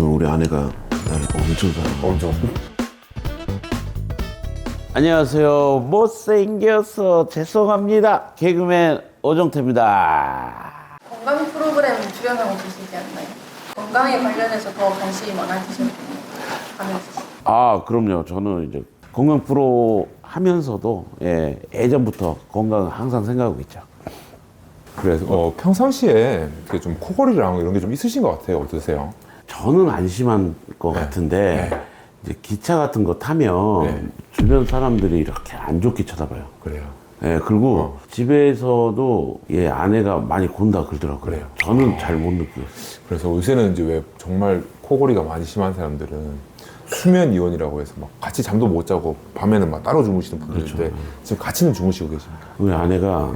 우리 아내가 나를 엄청 사랑해. 엄청. 안녕하세요. 못생겨서 죄송합니다. 개그맨 오정태입니다. 건강 프로그램 출연하고 계시지 않나요? 건강에 관련해서 더 관심이 많아지셨군요. 하면서. 그럼요. 저는 이제 건강 프로 하면서도 예전부터 건강 항상 생각하고 있죠. 그래서 평상시에 이렇게 좀 코골이랑 이런 게 좀 있으신 것 같아요. 어떠세요? 저는 안 심한 것 같은데 이제 기차 같은 거 타면 주변 사람들이 이렇게 안 좋게 쳐다봐요. 그래요. 그리고 집에서도 아내가 많이 곤다 그러더라고요. 그래요. 저는 잘 못 느껴요. 그래서 요새는 이제 왜 정말 코골이가 많이 심한 사람들은 수면 이원이라고 해서 막 같이 잠도 못 자고 밤에는 막 따로 주무시는 분들인데 지금 같이는 주무시고 계십니까? 우리 아내가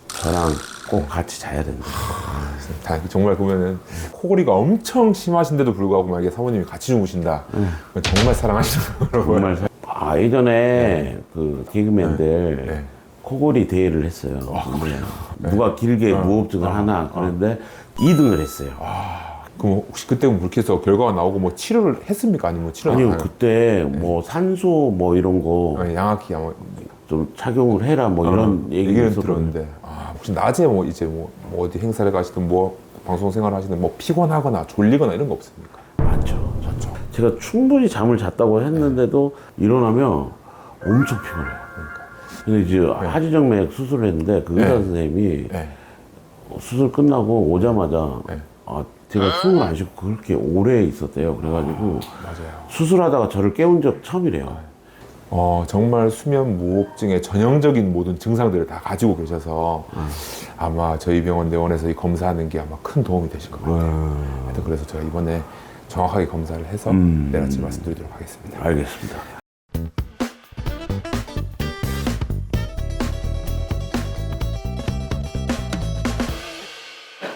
저랑 꼭 같이 자야 된다. 정말 보면은 코골이가 엄청 심하신데도 불구하고 만약에 사모님이 같이 주무신다. 그건 정말 사랑하시는 거라고요. 정말 예전에 그 개그맨들 코골이 대회를 했어요. 근데 누가 길게 무호흡증을 하나 그런데 2등을 했어요. 그럼 혹시 그때 그렇게 해서 결과가 나오고 뭐 치료를 했습니까? 아니면 뭐 치료 아니요, 그때 뭐 산소 뭐 이런 거 양악기 아마 좀 착용을 해라 뭐 이런 얘기는 있었거든요. 들었는데 혹시 낮에 뭐 이제 뭐 어디 행사를 가시든 뭐 방송 생활을 하시든 뭐 피곤하거나 졸리거나 이런 거 없습니까? 맞죠. 제가 충분히 잠을 잤다고 했는데도 일어나면 엄청 피곤해요. 근데 이제 하지정맥 수술을 했는데 그 의사 선생님이 수술 끝나고 오자마자 제가 숨을 안 쉬고 그렇게 오래 있었대요. 그래가지고 맞아요. 수술하다가 저를 깨운 적 처음이래요. 정말 수면 무호흡증의 전형적인 모든 증상들을 다 가지고 계셔서 아마 저희 병원 내원에서 이 검사하는 게 아마 큰 도움이 되실 것 같아요. 하여튼 그래서 제가 이번에 정확하게 검사를 해서 내일 아침 말씀드리도록 하겠습니다. 알겠습니다.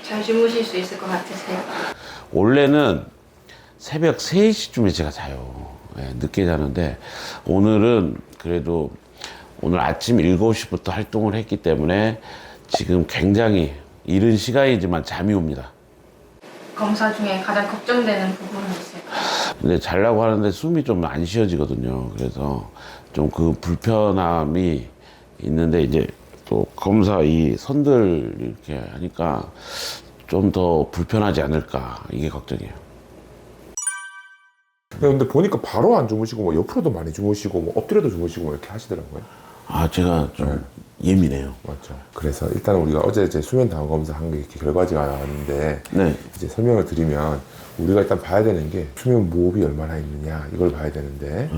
잘 주무실 수 있을 것 같으세요? 원래는 새벽 3시쯤에 제가 자요. 늦게 자는데 오늘은 그래도 오늘 아침 7시부터 활동을 했기 때문에 지금 굉장히 이른 시간이지만 잠이 옵니다. 검사 중에 가장 걱정되는 부분은 있을까요? 근데 자려고 하는데 숨이 좀 안 쉬어지거든요. 그래서 좀 그 불편함이 있는데 이제 또 검사 이 선들 이렇게 하니까 좀 더 불편하지 않을까 이게 걱정이에요. 근데 보니까 바로 안 주무시고 뭐 옆으로도 많이 주무시고 뭐 엎드려도 주무시고 뭐 이렇게 하시더라고요. 제가 좀 예민해요. 맞죠. 그래서 일단 우리가 어제 이제 수면 다운 검사 한 게 이렇게 결과지가 나왔는데 이제 설명을 드리면 우리가 일단 봐야 되는 게 수면 무호흡이 얼마나 있느냐 이걸 봐야 되는데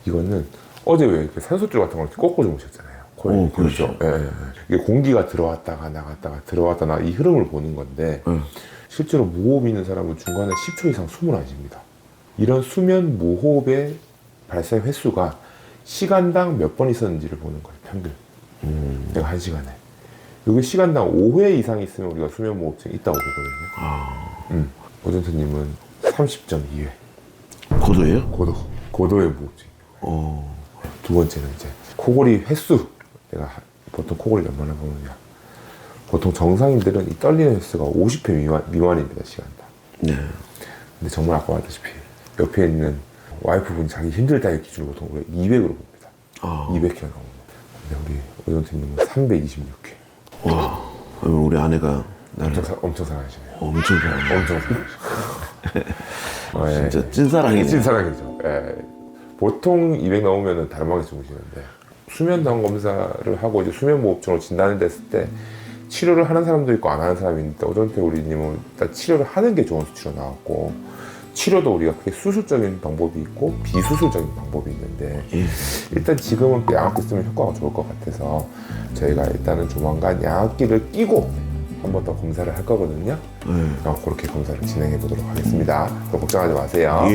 이거는 어제 왜 이렇게 산소줄 같은 걸 이렇게 꺾고 주무셨잖아요. 코에. 그렇죠. 이게 공기가 들어왔다가 나갔다가 들어왔다 나가 이 흐름을 보는 건데 실제로 무호흡이 있는 사람은 중간에 10초 이상 숨을 안 쉽니다. 이런 수면 무호흡의 발생 횟수가 시간당 몇 번 있었는지를 보는 거예요. 평균. 내가 한 시간에. 여기 시간당 5회 이상 있으면 우리가 수면 무호흡증이 있다고 보거든요. 오정태님은 30.2회. 고도예요? 고도의 무호흡증. 두 번째는 이제 코골이 횟수. 내가 보통 코골이를 얼마나 보느냐. 보통 정상인들은 이 떨리는 횟수가 50회 미만입니다. 시간당. 근데 정말 아까 말했다시피 옆에 있는 와이프분이 자기 힘들다의 기준으로 보통 우리가 200으로 봅니다. 200회가 넘는. 근데 우리 오정태님은 326회. 우리 아내가 나를 엄청 사랑하시네요. 엄청 사랑해. 엄청 사랑하시네요. 진짜 찐사랑이네. 찐사랑이죠. 보통 200 넘으면 다름하게 주무시는데 수면 다운 검사를 하고 이제 수면 무호흡증으로 진단이 됐을 때 치료를 하는 사람도 있고 안 하는 사람이 있는데 오정태 우리님은 일단 치료를 하는 게 좋은 수치로 나왔고 치료도 우리가 크게 수술적인 방법이 있고 비수술적인 방법이 있는데 일단 지금은 양악기 쓰면 효과가 좋을 것 같아서 저희가 일단은 조만간 양악기를 끼고 한 번 더 검사를 할 거거든요. 그렇게 검사를 진행해 보도록 하겠습니다. 걱정하지 마세요.